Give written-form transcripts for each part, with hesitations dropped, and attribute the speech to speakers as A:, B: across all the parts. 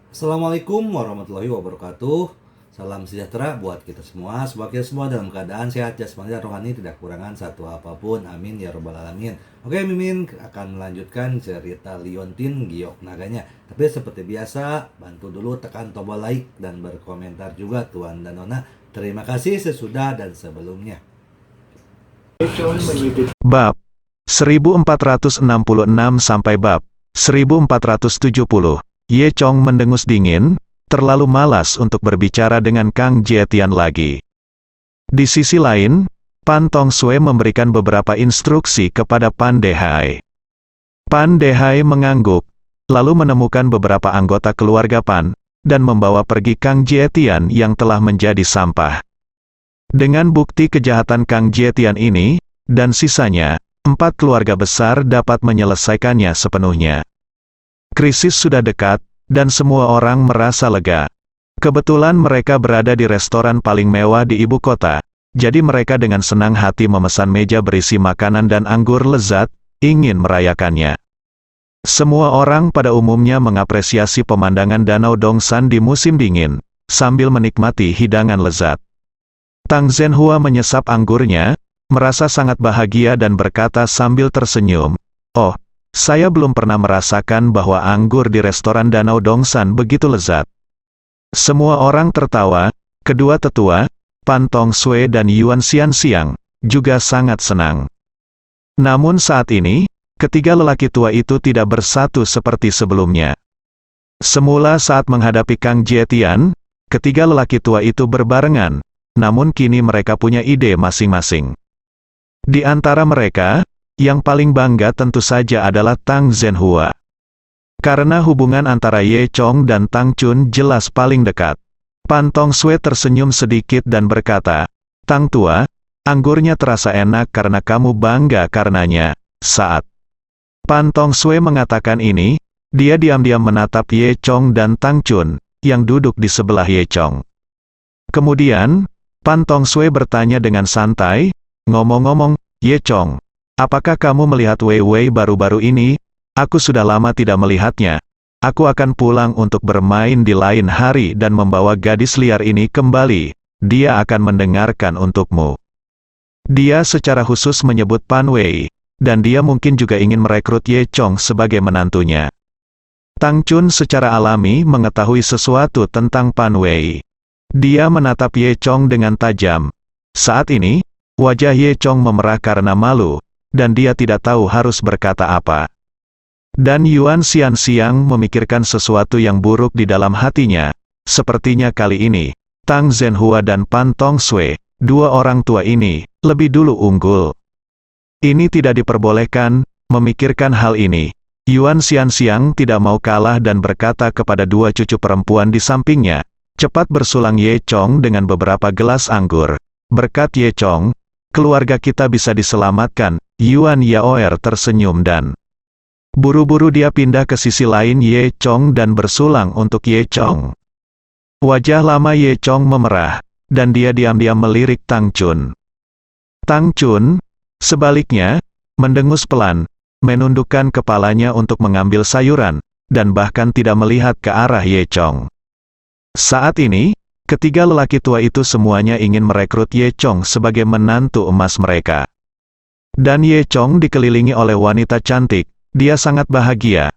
A: Assalamualaikum warahmatullahi wabarakatuh. Salam sejahtera buat kita semua. Semoga kita semua dalam keadaan sehat jasmani dan rohani, tidak kekurangan satu apapun. Amin ya robbal alamin. Oke, Mimin akan melanjutkan cerita Liontin Giok Naganya. Tapi seperti biasa, bantu dulu tekan tombol like dan berkomentar juga Tuan dan Nona. Terima kasih sesudah dan sebelumnya.
B: Bab 1466 sampai bab 1470. Ye Chong mendengus dingin, terlalu malas untuk berbicara dengan Kang Jietian lagi. Di sisi lain, Pan Tong Sue memberikan beberapa instruksi kepada Pan Dehai. Pan Dehai mengangguk, lalu menemukan beberapa anggota keluarga Pan, dan membawa pergi Kang Jietian yang telah menjadi sampah. Dengan bukti kejahatan Kang Jietian ini, dan sisanya, 4 keluarga besar dapat menyelesaikannya sepenuhnya. Krisis sudah dekat, dan semua orang merasa lega. Kebetulan mereka berada di restoran paling mewah di ibu kota, jadi mereka dengan senang hati memesan meja berisi makanan dan anggur lezat, ingin merayakannya. Semua orang pada umumnya mengapresiasi pemandangan Danau Dongsan di musim dingin, sambil menikmati hidangan lezat. Tang Zhenhua menyesap anggurnya, merasa sangat bahagia dan berkata sambil tersenyum, "Oh, saya belum pernah merasakan bahwa anggur di restoran Danau Dongsan begitu lezat." Semua orang tertawa, kedua tetua, Pan Tong Sue dan Yuan Xianxiang, juga sangat senang. Namun saat ini, ketiga lelaki tua itu tidak bersatu seperti sebelumnya. Semula saat menghadapi Kang Jietian, ketiga lelaki tua itu berbarengan, namun kini mereka punya ide masing-masing. Di antara mereka, yang paling bangga tentu saja adalah Tang Zhenhua. Karena hubungan antara Ye Chong dan Tang Chun jelas paling dekat. Pan Tong Sue tersenyum sedikit dan berkata, "Tang tua, anggurnya terasa enak karena kamu bangga karenanya." Saat Pan Tong Sue mengatakan ini, dia diam-diam menatap Ye Chong dan Tang Chun, yang duduk di sebelah Ye Chong. Kemudian, Pan Tong Sue bertanya dengan santai, "Ngomong-ngomong, Ye Chong, apakah kamu melihat Wei Wei baru-baru ini? Aku sudah lama tidak melihatnya. Aku akan pulang untuk bermain di lain hari dan membawa gadis liar ini kembali. Dia akan mendengarkan untukmu." Dia secara khusus menyebut Pan Wei, dan dia mungkin juga ingin merekrut Ye Chong sebagai menantunya. Tang Chun secara alami mengetahui sesuatu tentang Pan Wei. Dia menatap Ye Chong dengan tajam. Saat ini, wajah Ye Chong memerah karena malu, dan dia tidak tahu harus berkata apa. Dan Yuan Xianxiang memikirkan sesuatu yang buruk di dalam hatinya. Sepertinya kali ini, Tang Zhenhua dan Pan Tong Sue, dua orang tua ini, lebih dulu unggul. Ini tidak diperbolehkan, memikirkan hal ini. Yuan Xianxiang tidak mau kalah dan berkata kepada dua cucu perempuan di sampingnya, "Cepat bersulang Ye Chong dengan beberapa gelas anggur. Berkat Ye Chong, keluarga kita bisa diselamatkan." Yuan Yaoer tersenyum dan buru-buru dia pindah ke sisi lain Ye Chong dan bersulang untuk Ye Chong. Wajah lama Ye Chong memerah, dan dia diam-diam melirik Tang Chun. Tang Chun, sebaliknya, mendengus pelan, menundukkan kepalanya untuk mengambil sayuran, dan bahkan tidak melihat ke arah Ye Chong. Saat ini, ketiga lelaki tua itu semuanya ingin merekrut Ye Chong sebagai menantu emas mereka. Dan Ye Chong dikelilingi oleh wanita cantik, dia sangat bahagia.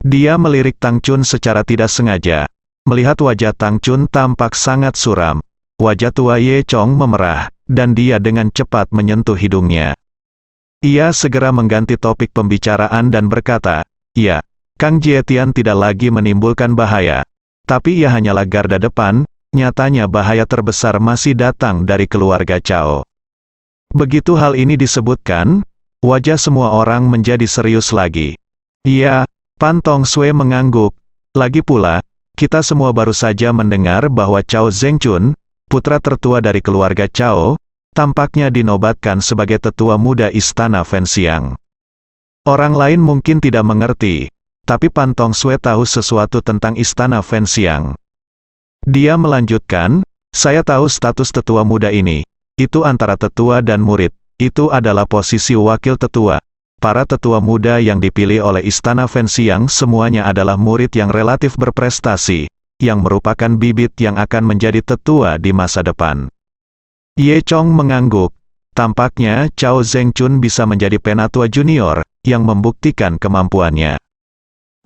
B: Dia melirik Tang Chun secara tidak sengaja. Melihat wajah Tang Chun tampak sangat suram. Wajah tua Ye Chong memerah, dan dia dengan cepat menyentuh hidungnya. Ia segera mengganti topik pembicaraan dan berkata, "Ya, Kang Jietian tidak lagi menimbulkan bahaya. Tapi ia hanyalah garda depan, nyatanya bahaya terbesar masih datang dari keluarga Cao." Begitu hal ini disebutkan, wajah semua orang menjadi serius lagi. "Iya," Pan Tong Sue mengangguk. "Lagi pula, kita semua baru saja mendengar bahwa Cao Zhengchun, putra tertua dari keluarga Cao, tampaknya dinobatkan sebagai tetua muda Istana Fenxiang." Orang lain mungkin tidak mengerti, tapi Pan Tong Sue tahu sesuatu tentang Istana Fenxiang. Dia melanjutkan, "Saya tahu status tetua muda ini. Itu antara tetua dan murid. Itu adalah posisi wakil tetua. Para tetua muda yang dipilih oleh Istana Fenxiang semuanya adalah murid yang relatif berprestasi, yang merupakan bibit yang akan menjadi tetua di masa depan. Ye Chong mengangguk. Tampaknya Chao Zhengchun bisa menjadi penatua junior, yang membuktikan kemampuannya.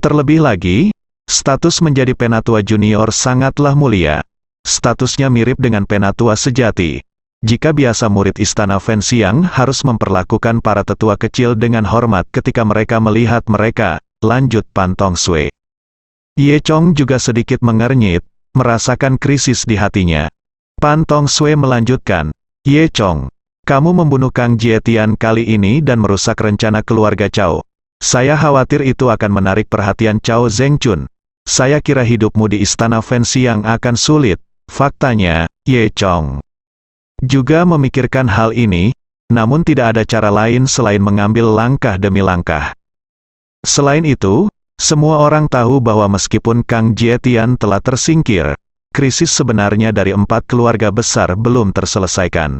B: Terlebih lagi, status menjadi penatua junior sangatlah mulia. Statusnya mirip dengan penatua sejati. Jika biasa murid istana Fenxiang harus memperlakukan para tetua kecil dengan hormat ketika mereka melihat mereka, lanjut Pan Tong Sui. Ye Chong juga sedikit mengernyit, merasakan krisis di hatinya. Pan Tong Sui melanjutkan, Ye Chong, kamu membunuh Kang Jietian kali ini dan merusak rencana keluarga Chao. Saya khawatir itu akan menarik perhatian Chao Zhengchun. Saya kira hidupmu di istana Fenxiang akan sulit. Faktanya, Ye Chong juga memikirkan hal ini, namun tidak ada cara lain selain mengambil langkah demi langkah. Selain itu, semua orang tahu bahwa meskipun Kang Jietian telah tersingkir, krisis sebenarnya dari 4 keluarga besar belum terselesaikan.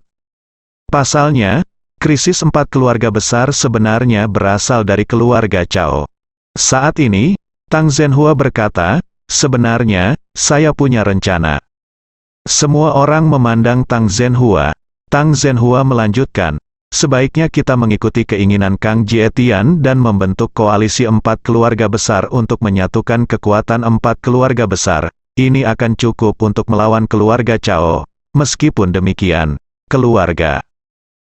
B: Pasalnya, krisis 4 keluarga besar sebenarnya berasal dari keluarga Chao. Saat ini, Tang Zhenhua berkata, sebenarnya, saya punya rencana. Semua orang memandang Tang Zhenhua. Tang Zhenhua melanjutkan, sebaiknya kita mengikuti keinginan Kang Jietian dan membentuk koalisi 4 keluarga besar untuk menyatukan kekuatan 4 keluarga besar. Ini akan cukup untuk melawan keluarga Chao. Meskipun demikian, keluarga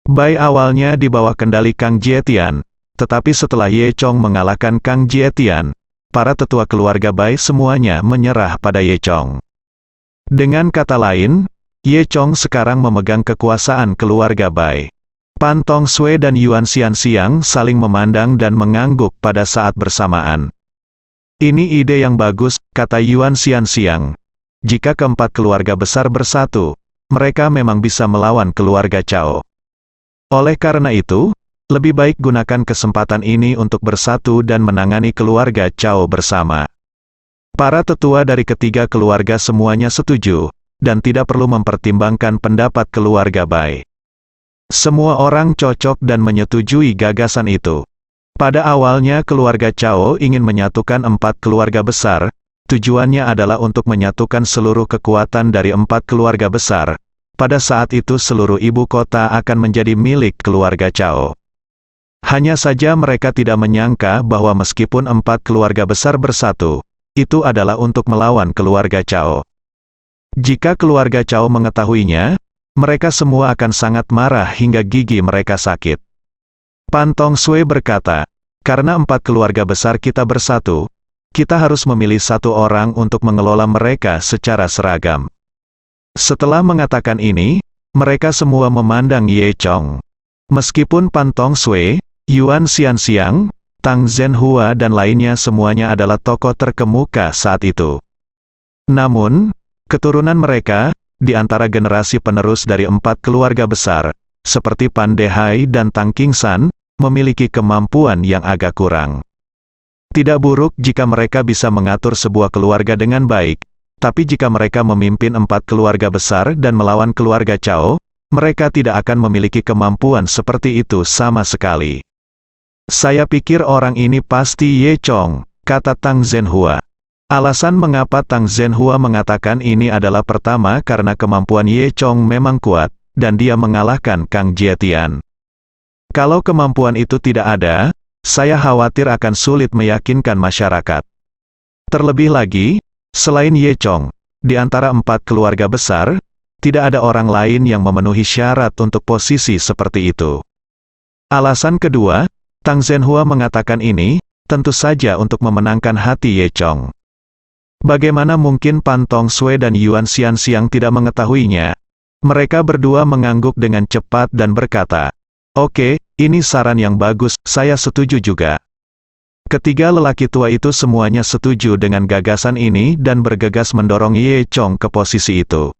B: Bai awalnya di bawah kendali Kang Jietian, tetapi setelah Ye Chong mengalahkan Kang Jietian, para tetua keluarga Bai semuanya menyerah pada Ye Chong. Dengan kata lain, Ye Chong sekarang memegang kekuasaan keluarga Bai. Pan Tong Sui dan Yuan Xianxiang saling memandang dan mengangguk pada saat bersamaan. Ini ide yang bagus, kata Yuan Xianxiang. Jika keempat keluarga besar bersatu, mereka memang bisa melawan keluarga Chao. Oleh karena itu, lebih baik gunakan kesempatan ini untuk bersatu dan menangani keluarga Chao bersama. Para tetua dari ketiga keluarga semuanya setuju, dan tidak perlu mempertimbangkan pendapat keluarga Bai. Semua orang cocok dan menyetujui gagasan itu. Pada awalnya keluarga Chao ingin menyatukan 4 keluarga besar, tujuannya adalah untuk menyatukan seluruh kekuatan dari 4 keluarga besar. Pada saat itu seluruh ibu kota akan menjadi milik keluarga Chao. Hanya saja mereka tidak menyangka bahwa meskipun 4 keluarga besar bersatu, itu adalah untuk melawan keluarga Chao. Jika keluarga Chao mengetahuinya, mereka semua akan sangat marah hingga gigi mereka sakit. Pan Tong Sui berkata, karena 4 keluarga besar kita bersatu, kita harus memilih satu orang untuk mengelola mereka secara seragam. Setelah mengatakan ini, mereka semua memandang Ye Chong. Meskipun Pan Tong Sui, Yuan Xianxiang, Tang Zhenhua dan lainnya semuanya adalah tokoh terkemuka saat itu. Namun, keturunan mereka, di antara generasi penerus dari 4 keluarga besar, seperti Pan Dehai dan Tang Qingsan, memiliki kemampuan yang agak kurang. Tidak buruk jika mereka bisa mengatur sebuah keluarga dengan baik, tapi jika mereka memimpin 4 keluarga besar dan melawan keluarga Chao, mereka tidak akan memiliki kemampuan seperti itu sama sekali. Saya pikir orang ini pasti Ye Chong, kata Tang Zhenhua. Alasan mengapa Tang Zhenhua mengatakan ini adalah pertama karena kemampuan Ye Chong memang kuat, dan dia mengalahkan Kang Jietian. Kalau kemampuan itu tidak ada, saya khawatir akan sulit meyakinkan masyarakat. Terlebih lagi, selain Ye Chong, di antara 4 keluarga besar, tidak ada orang lain yang memenuhi syarat untuk posisi seperti itu. Alasan kedua, Tang Zhenhua mengatakan ini, tentu saja untuk memenangkan hati Ye Chong. Bagaimana mungkin Pan Tong Sui dan Yuan Xianxiang tidak mengetahuinya? Mereka berdua mengangguk dengan cepat dan berkata, oke, ini saran yang bagus, saya setuju juga. Ketiga lelaki tua itu semuanya setuju dengan gagasan ini dan bergegas mendorong Ye Chong ke posisi itu.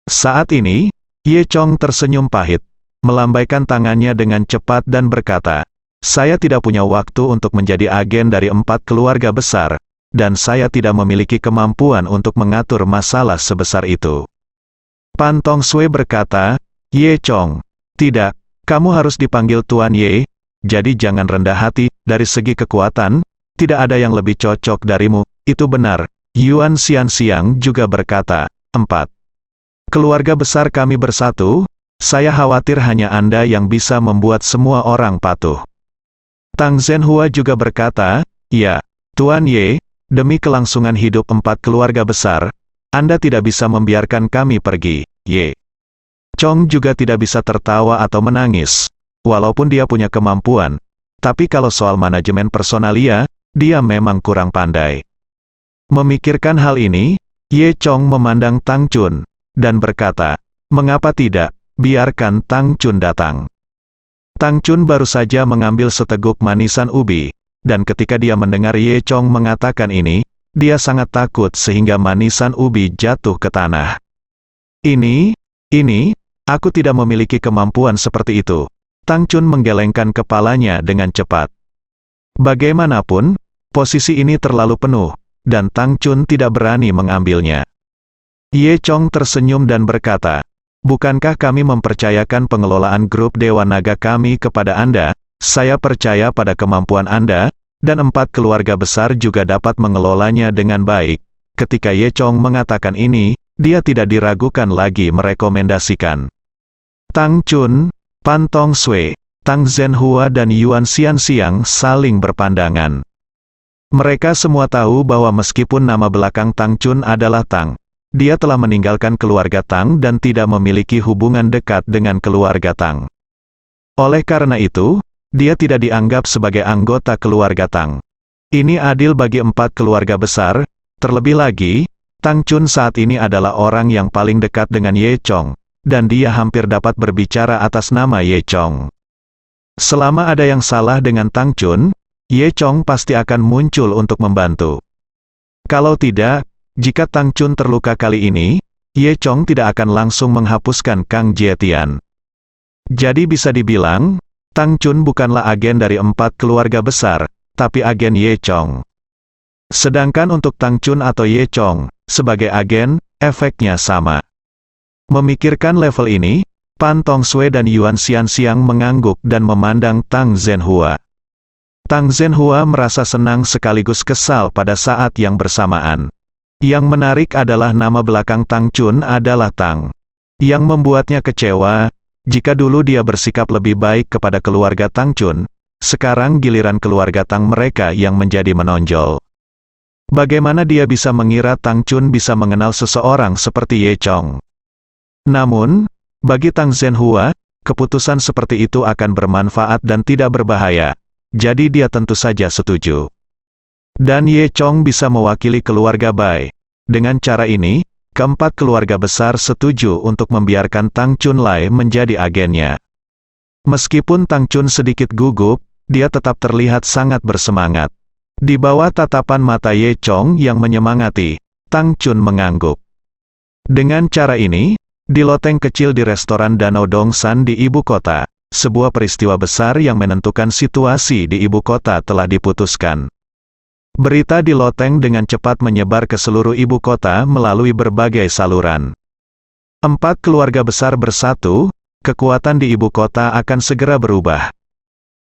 B: Saat ini, Ye Chong tersenyum pahit, melambaikan tangannya dengan cepat dan berkata, saya tidak punya waktu untuk menjadi agen dari 4 keluarga besar, dan saya tidak memiliki kemampuan untuk mengatur masalah sebesar itu. Pan Tong Sui berkata, Ye Chong, tidak, kamu harus dipanggil Tuan Ye. Jadi jangan rendah hati, dari segi kekuatan, tidak ada yang lebih cocok darimu, itu benar, Yuan Xianxiang juga berkata, 4. Keluarga besar kami bersatu, saya khawatir hanya Anda yang bisa membuat semua orang patuh. Tang Zhenhua juga berkata, ya, Tuan Ye, demi kelangsungan hidup 4 keluarga besar, Anda tidak bisa membiarkan kami pergi, Ye. Chong juga tidak bisa tertawa atau menangis, walaupun dia punya kemampuan, tapi kalau soal manajemen personalia, dia memang kurang pandai. Memikirkan hal ini, Ye Chong memandang Tang Chun, dan berkata, mengapa tidak, biarkan Tang Chun datang. Tang Chun baru saja mengambil seteguk manisan ubi, dan ketika dia mendengar Ye Chong mengatakan ini, dia sangat takut sehingga manisan ubi jatuh ke tanah. Ini, aku tidak memiliki kemampuan seperti itu. Tang Chun menggelengkan kepalanya dengan cepat. Bagaimanapun, posisi ini terlalu penuh, dan Tang Chun tidak berani mengambilnya. Ye Chong tersenyum dan berkata, bukankah kami mempercayakan pengelolaan grup Dewa Naga kami kepada Anda? Saya percaya pada kemampuan Anda, dan 4 keluarga besar juga dapat mengelolanya dengan baik. Ketika Ye Chong mengatakan ini, dia tidak diragukan lagi merekomendasikan. Tang Chun, Pan Tong Sui, Tang Zhenhua dan Yuan Xianxiang saling berpandangan. Mereka semua tahu bahwa meskipun nama belakang Tang Chun adalah Tang, dia telah meninggalkan keluarga Tang dan tidak memiliki hubungan dekat dengan keluarga Tang. Oleh karena itu, dia tidak dianggap sebagai anggota keluarga Tang. Ini adil bagi 4 keluarga besar, terlebih lagi, Tang Chun saat ini adalah orang yang paling dekat dengan Ye Chong, dan dia hampir dapat berbicara atas nama Ye Chong. Selama ada yang salah dengan Tang Chun, Ye Chong pasti akan muncul untuk membantu. Kalau tidak, jika Tang Chun terluka kali ini, Ye Chong tidak akan langsung menghapuskan Kang Jietian. Jadi bisa dibilang, Tang Chun bukanlah agen dari 4 keluarga besar, tapi agen Ye Chong. Sedangkan untuk Tang Chun atau Ye Chong, sebagai agen, efeknya sama. Memikirkan level ini, Pan Tong Sui dan Yuan Xianxiang mengangguk dan memandang Tang Zhenhua. Tang Zhenhua merasa senang sekaligus kesal pada saat yang bersamaan. Yang menarik adalah nama belakang Tang Chun adalah Tang. Yang membuatnya kecewa, jika dulu dia bersikap lebih baik kepada keluarga Tang Chun, sekarang giliran keluarga Tang mereka yang menjadi menonjol. Bagaimana dia bisa mengira Tang Chun bisa mengenal seseorang seperti Ye Chong? Namun, bagi Tang Zhenhua, keputusan seperti itu akan bermanfaat dan tidak berbahaya, jadi dia tentu saja setuju. Dan Ye Chong bisa mewakili keluarga Bai. Dengan cara ini, keempat keluarga besar setuju untuk membiarkan Tang Chun Lai menjadi agennya. Meskipun Tang Chun sedikit gugup, dia tetap terlihat sangat bersemangat. Di bawah tatapan mata Ye Chong yang menyemangati, Tang Chun mengangguk. Dengan cara ini, di loteng kecil di restoran Danau Dongsan di ibu kota, sebuah peristiwa besar yang menentukan situasi di ibu kota telah diputuskan. Berita di loteng dengan cepat menyebar ke seluruh ibu kota melalui berbagai saluran. 4 keluarga besar bersatu, kekuatan di ibu kota akan segera berubah.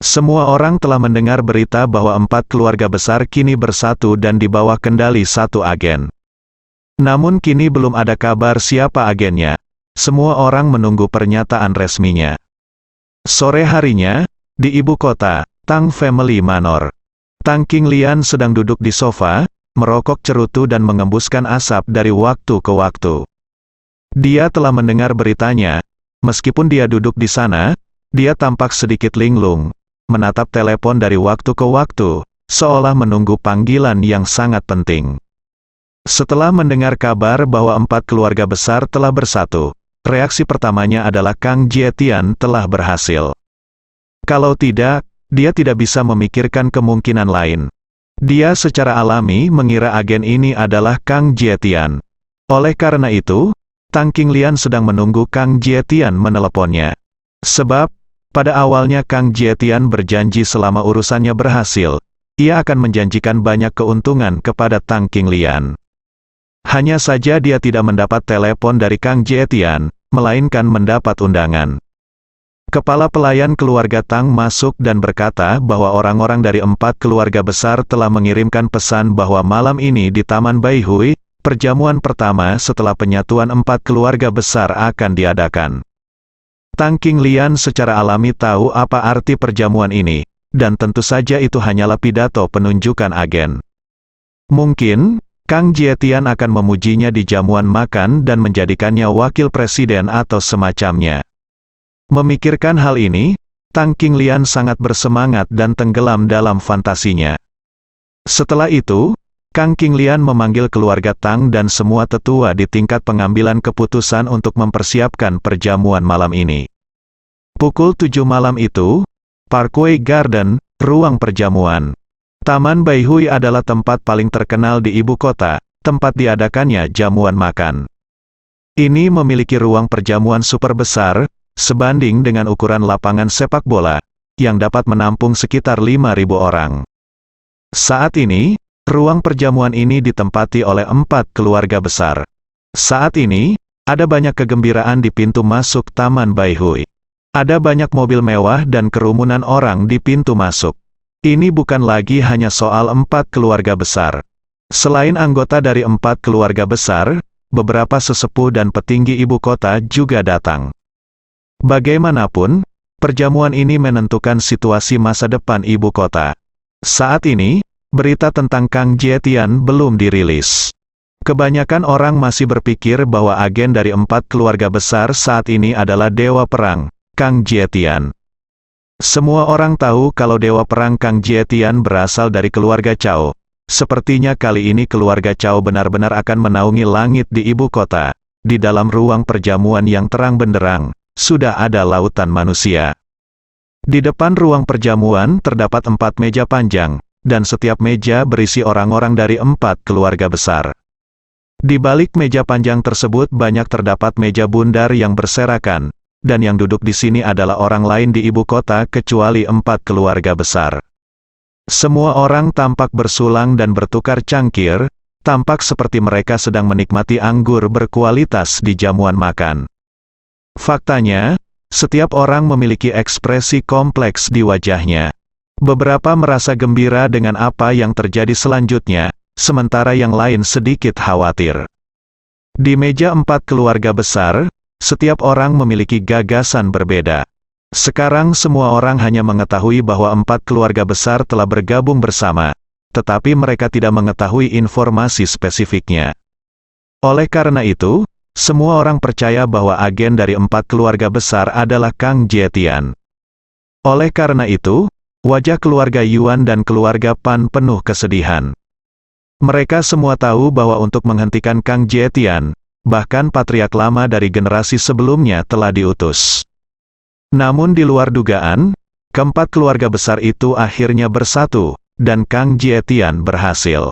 B: Semua orang telah mendengar berita bahwa 4 keluarga besar kini bersatu dan di bawah kendali satu agen. Namun kini belum ada kabar siapa agennya. Semua orang menunggu pernyataan resminya. Sore harinya, di ibu kota, Tang Family Manor. Tang Qinglian sedang duduk di sofa, merokok cerutu dan mengembuskan asap dari waktu ke waktu. Dia telah mendengar beritanya. Meskipun dia duduk di sana, dia tampak sedikit linglung, menatap telepon dari waktu ke waktu, seolah menunggu panggilan yang sangat penting. Setelah mendengar kabar bahwa 4 keluarga besar telah bersatu, reaksi pertamanya adalah Kang Jietian telah berhasil. Kalau tidak, dia tidak bisa memikirkan kemungkinan lain. Dia secara alami mengira agen ini adalah Kang Jietian. Oleh karena itu, Tang Qinglian sedang menunggu Kang Jietian meneleponnya. Sebab, pada awalnya Kang Jietian berjanji selama urusannya berhasil, ia akan menjanjikan banyak keuntungan kepada Tang Qinglian. Hanya saja dia tidak mendapat telepon dari Kang Jietian, melainkan mendapat undangan. Kepala pelayan keluarga Tang masuk dan berkata bahwa orang-orang dari 4 keluarga besar telah mengirimkan pesan bahwa malam ini di Taman Baihui, perjamuan pertama setelah penyatuan 4 keluarga besar akan diadakan. Tang Qinglian secara alami tahu apa arti perjamuan ini, dan tentu saja itu hanyalah pidato penunjukan agen. Mungkin, Kang Jietian akan memujinya di jamuan makan dan menjadikannya wakil presiden atau semacamnya. Memikirkan hal ini, Tang Qinglian sangat bersemangat dan tenggelam dalam fantasinya. Setelah itu, Kang Qinglian memanggil keluarga Tang dan semua tetua di tingkat pengambilan keputusan untuk mempersiapkan perjamuan malam ini. Pukul 7 malam itu, Parkway Garden, ruang perjamuan. Taman Baihui adalah tempat paling terkenal di ibu kota, tempat diadakannya jamuan makan. Ini memiliki ruang perjamuan super besar, sebanding dengan ukuran lapangan sepak bola, yang dapat menampung sekitar 5.000 orang. Saat ini, ruang perjamuan ini ditempati oleh 4 keluarga besar. Saat ini, ada banyak kegembiraan di pintu masuk Taman Baihui. Ada banyak mobil mewah dan kerumunan orang di pintu masuk. Ini bukan lagi hanya soal 4 keluarga besar. Selain anggota dari 4 keluarga besar, beberapa sesepuh dan petinggi ibu kota juga datang. Bagaimanapun, perjamuan ini menentukan situasi masa depan ibu kota. Saat ini, berita tentang Kang Jietian belum dirilis. Kebanyakan orang masih berpikir bahwa agen dari 4 keluarga besar saat ini adalah dewa perang, Kang Jietian. Semua orang tahu kalau dewa perang Kang Jietian berasal dari keluarga Cao. Sepertinya kali ini keluarga Cao benar-benar akan menaungi langit di ibu kota. Di dalam ruang perjamuan yang terang benderang, sudah ada lautan manusia. Di depan ruang perjamuan terdapat 4 meja panjang, dan setiap meja berisi orang-orang dari 4 keluarga besar. Di balik meja panjang tersebut banyak terdapat meja bundar yang berserakan, dan yang duduk di sini adalah orang lain di ibu kota kecuali 4 keluarga besar. Semua orang tampak bersulang dan bertukar cangkir, tampak seperti mereka sedang menikmati anggur berkualitas di jamuan makan. Faktanya, setiap orang memiliki ekspresi kompleks di wajahnya. Beberapa merasa gembira dengan apa yang terjadi selanjutnya, sementara yang lain sedikit khawatir. Di meja 4 keluarga besar, setiap orang memiliki gagasan berbeda. Sekarang semua orang hanya mengetahui bahwa 4 keluarga besar telah bergabung bersama, tetapi mereka tidak mengetahui informasi spesifiknya. Oleh karena itu, semua orang percaya bahwa agen dari 4 keluarga besar adalah Kang Jietian. Oleh karena itu, wajah keluarga Yuan dan keluarga Pan penuh kesedihan. Mereka semua tahu bahwa untuk menghentikan Kang Jietian, bahkan patriark lama dari generasi sebelumnya telah diutus. Namun di luar dugaan, keempat keluarga besar itu akhirnya bersatu, dan Kang Jietian berhasil.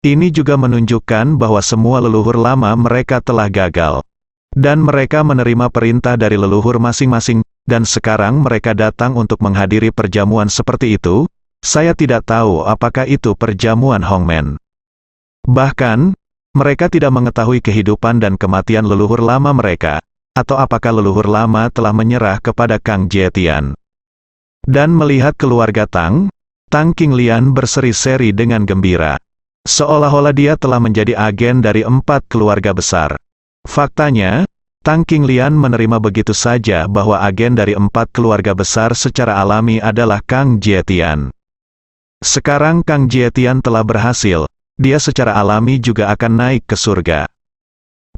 B: Ini juga menunjukkan bahwa semua leluhur lama mereka telah gagal. Dan mereka menerima perintah dari leluhur masing-masing, dan sekarang mereka datang untuk menghadiri perjamuan seperti itu. Saya tidak tahu apakah itu perjamuan Hongmen. Bahkan, mereka tidak mengetahui kehidupan dan kematian leluhur lama mereka, atau apakah leluhur lama telah menyerah kepada Kang Jietian. Dan melihat keluarga Tang Qinglian berseri-seri dengan gembira. Seolah-olah dia telah menjadi agen dari 4 keluarga besar. Faktanya, Tang Qinglian menerima begitu saja bahwa agen dari 4 keluarga besar secara alami adalah Kang Jietian. Sekarang Kang Jietian telah berhasil, dia secara alami juga akan naik ke surga.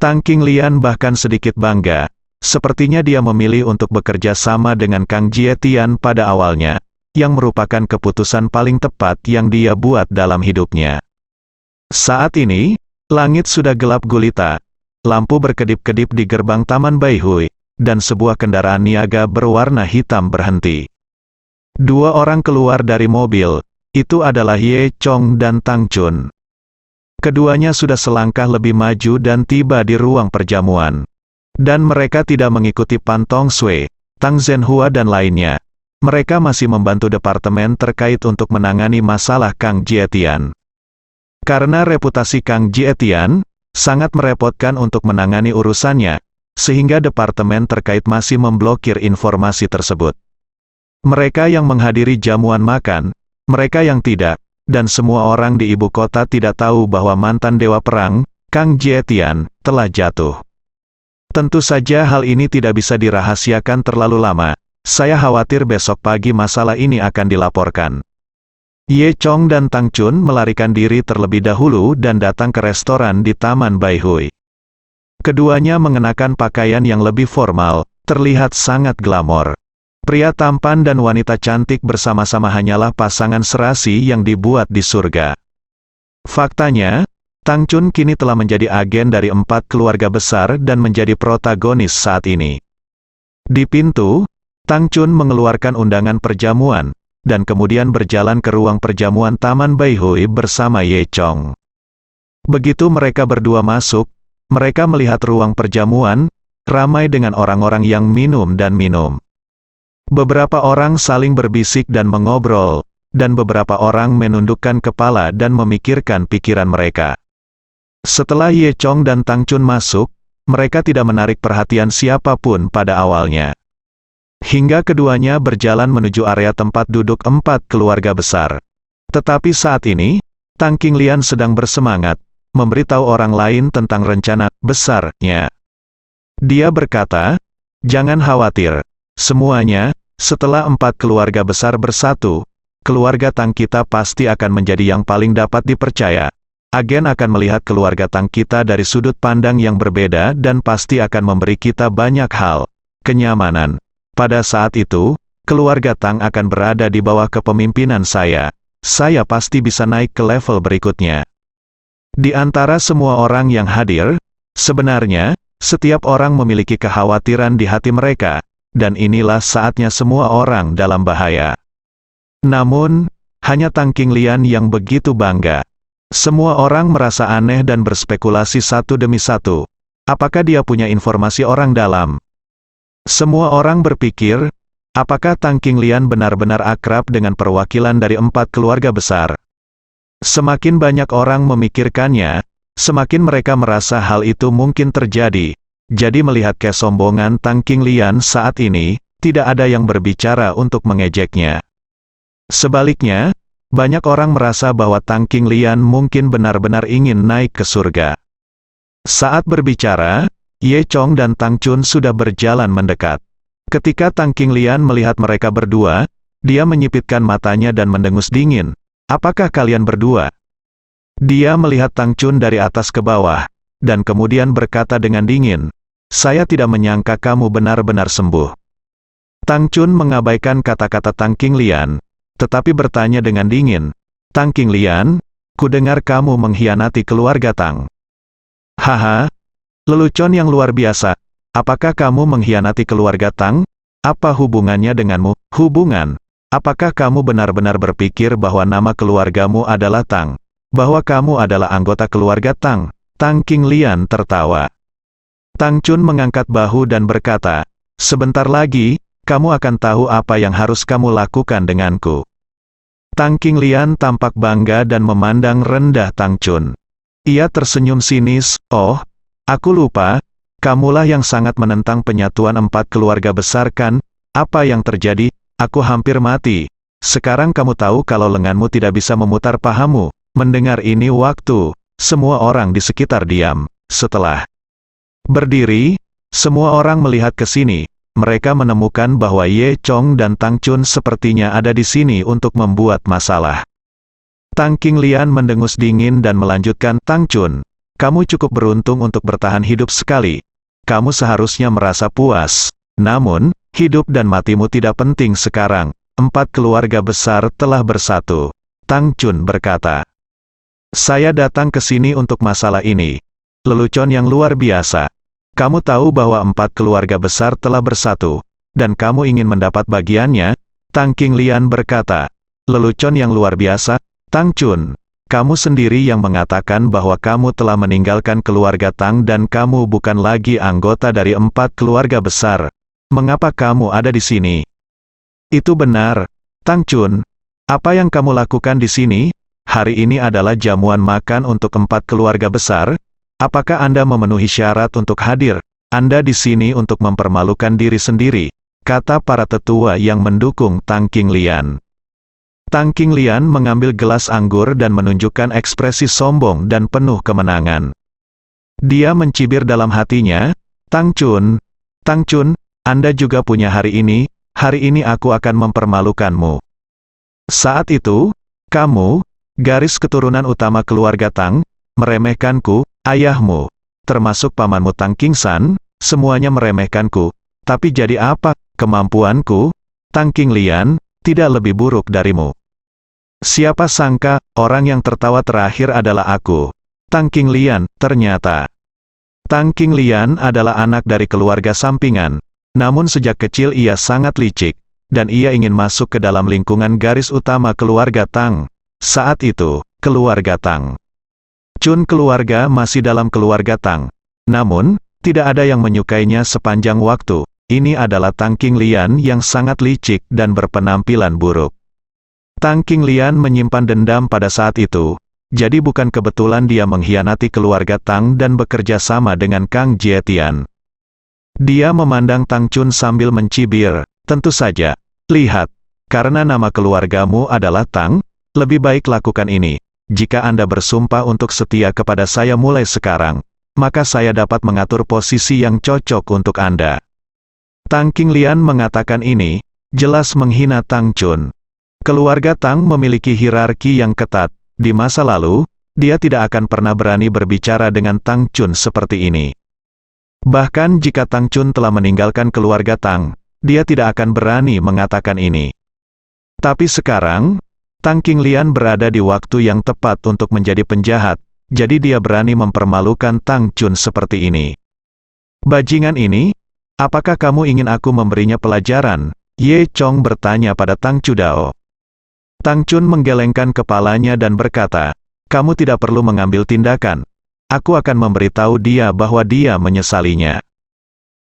B: Tang Qinglian bahkan sedikit bangga, sepertinya dia memilih untuk bekerja sama dengan Kang Jietian pada awalnya, yang merupakan keputusan paling tepat yang dia buat dalam hidupnya. Saat ini, langit sudah gelap gulita, lampu berkedip-kedip di gerbang Taman Baihui, dan sebuah kendaraan niaga berwarna hitam berhenti. 2 orang keluar dari mobil, itu adalah Ye Chong dan Tang Chun. Keduanya sudah selangkah lebih maju dan tiba di ruang perjamuan. Dan mereka tidak mengikuti Pan Tong Sui, Tang Zhenhua dan lainnya. Mereka masih membantu departemen terkait untuk menangani masalah Kang Jietian. Karena reputasi Kang Jietian sangat merepotkan untuk menangani urusannya, sehingga departemen terkait masih memblokir informasi tersebut. Mereka yang menghadiri jamuan makan, mereka yang tidak, dan semua orang di ibu kota tidak tahu bahwa mantan Dewa Perang, Kang Jie-tian, telah jatuh. Tentu saja hal ini tidak bisa dirahasiakan terlalu lama. Saya khawatir besok pagi masalah ini akan dilaporkan. Ye Chong dan Tang Chun melarikan diri terlebih dahulu dan datang ke restoran di Taman Baihui. Keduanya mengenakan pakaian yang lebih formal, terlihat sangat glamor. Pria tampan dan wanita cantik bersama-sama hanyalah pasangan serasi yang dibuat di surga. Faktanya, Tang Chun kini telah menjadi agen dari 4 keluarga besar dan menjadi protagonis saat ini. Di pintu, Tang Chun mengeluarkan undangan perjamuan, dan kemudian berjalan ke ruang perjamuan Taman Baihui bersama Ye Chong. Begitu mereka berdua masuk, mereka melihat ruang perjamuan, ramai dengan orang-orang yang minum dan minum. Beberapa orang saling berbisik dan mengobrol, dan beberapa orang menundukkan kepala dan memikirkan pikiran mereka. Setelah Ye Chong dan Tang Chun masuk, mereka tidak menarik perhatian siapapun pada awalnya. Hingga keduanya berjalan menuju area tempat duduk 4 keluarga besar. Tetapi saat ini, Tang Qinglian sedang bersemangat, memberitahu orang lain tentang rencana besarnya. Dia berkata, "Jangan khawatir, semuanya, setelah 4 keluarga besar bersatu, keluarga Tang kita pasti akan menjadi yang paling dapat dipercaya. Agen akan melihat keluarga Tang kita dari sudut pandang yang berbeda dan pasti akan memberi kita banyak hal, kenyamanan. Pada saat itu, keluarga Tang akan berada di bawah kepemimpinan saya. Saya pasti bisa naik ke level berikutnya." Di antara semua orang yang hadir, sebenarnya, setiap orang memiliki kekhawatiran di hati mereka, dan inilah saatnya semua orang dalam bahaya. Namun, hanya Tang Qinglian yang begitu bangga. Semua orang merasa aneh dan berspekulasi satu demi satu. Apakah dia punya informasi orang dalam? Semua orang berpikir, apakah Tang Qinglian benar-benar akrab dengan perwakilan dari 4 keluarga besar? Semakin banyak orang memikirkannya, semakin mereka merasa hal itu mungkin terjadi. Jadi melihat kesombongan Tang Qinglian saat ini, tidak ada yang berbicara untuk mengejeknya. Sebaliknya, banyak orang merasa bahwa Tang Qinglian mungkin benar-benar ingin naik ke surga. Saat berbicara, Ye Chong dan Tang Chun sudah berjalan mendekat. Ketika Tang Qinglian melihat mereka berdua, dia menyipitkan matanya dan mendengus dingin. "Apakah kalian berdua?" Dia melihat Tang Chun dari atas ke bawah, dan kemudian berkata dengan dingin, "Saya tidak menyangka kamu benar-benar sembuh." Tang Chun mengabaikan kata-kata Tang Qinglian, tetapi bertanya dengan dingin, "Tang Qinglian, kudengar kamu mengkhianati keluarga Tang." "Haha, lelucon yang luar biasa. Apakah kamu mengkhianati keluarga Tang? Apa hubungannya denganmu?" "Hubungan? Apakah kamu benar-benar berpikir bahwa nama keluargamu adalah Tang? Bahwa kamu adalah anggota keluarga Tang?" Tang Qinglian tertawa. Tang Chun mengangkat bahu dan berkata, "Sebentar lagi, kamu akan tahu apa yang harus kamu lakukan denganku." Tang Qinglian tampak bangga dan memandang rendah Tang Chun. Ia tersenyum sinis, "Oh, aku lupa, kamulah yang sangat menentang penyatuan 4 keluarga besar kan? Apa yang terjadi? Aku hampir mati. Sekarang kamu tahu kalau lenganmu tidak bisa memutar pahamu." Mendengar ini semua orang di sekitar diam. Setelah berdiri, semua orang melihat ke sini. Mereka menemukan bahwa Ye Chong dan Tang Chun sepertinya ada di sini untuk membuat masalah. Tang Qinglian mendengus dingin dan melanjutkan, "Tang Chun, kamu cukup beruntung untuk bertahan hidup sekali. Kamu seharusnya merasa puas. Namun, hidup dan matimu tidak penting sekarang. 4 keluarga besar telah bersatu." Tang Chun berkata, "Saya datang ke sini untuk masalah ini. Lelucon yang luar biasa. Kamu tahu bahwa 4 keluarga besar telah bersatu, dan kamu ingin mendapat bagiannya?" Tang Qinglian berkata, "Lelucon yang luar biasa, Tang Chun. Kamu sendiri yang mengatakan bahwa kamu telah meninggalkan keluarga Tang dan kamu bukan lagi anggota dari 4 keluarga besar. Mengapa kamu ada di sini?" "Itu benar, Tang Chun. Apa yang kamu lakukan di sini? Hari ini adalah jamuan makan untuk 4 keluarga besar. Apakah Anda memenuhi syarat untuk hadir? Anda di sini untuk mempermalukan diri sendiri, kata para tetua yang mendukung Tang Qinglian. Tang Qinglian mengambil gelas anggur dan menunjukkan ekspresi sombong dan penuh kemenangan. Dia mencibir dalam hatinya, Tang Chun, Anda juga punya hari ini aku akan mempermalukanmu. Saat itu, kamu, garis keturunan utama keluarga Tang, meremehkanku, ayahmu, termasuk pamanmu Tang Qingsan, semuanya meremehkanku. Tapi jadi apa, kemampuanku, Tang Qinglian, tidak lebih buruk darimu. Siapa sangka, orang yang tertawa terakhir adalah aku. Tang Qinglian, ternyata. Tang Qinglian adalah anak dari keluarga sampingan. Namun sejak kecil ia sangat licik, dan ia ingin masuk ke dalam lingkungan garis utama keluarga Tang. Saat itu, keluarga Tang Chun keluarga masih dalam keluarga Tang. Namun, tidak ada yang menyukainya sepanjang waktu. Ini adalah Tang Qinglian yang sangat licik dan berpenampilan buruk. Tang Qinglian menyimpan dendam pada saat itu, jadi bukan kebetulan dia mengkhianati keluarga Tang dan bekerja sama dengan Kang Jietian. Dia memandang Tang Chun sambil mencibir, tentu saja. Lihat, karena nama keluargamu adalah Tang, lebih baik lakukan ini. Jika Anda bersumpah untuk setia kepada saya mulai sekarang, maka saya dapat mengatur posisi yang cocok untuk Anda. Tang Qinglian mengatakan ini, jelas menghina Tang Chun. Keluarga Tang memiliki hierarki yang ketat. Di masa lalu, dia tidak akan pernah berani berbicara dengan Tang Chun seperti ini. Bahkan jika Tang Chun telah meninggalkan keluarga Tang, dia tidak akan berani mengatakan ini. Tapi sekarang, Tang Qinglian berada di waktu yang tepat untuk menjadi penjahat, jadi dia berani mempermalukan Tang Chun seperti ini. Bajingan ini, apakah kamu ingin aku memberinya pelajaran? Ye Chong bertanya pada Tang Chudao. Tang Chun menggelengkan kepalanya dan berkata, kamu tidak perlu mengambil tindakan. Aku akan memberitahu dia bahwa dia menyesalinya.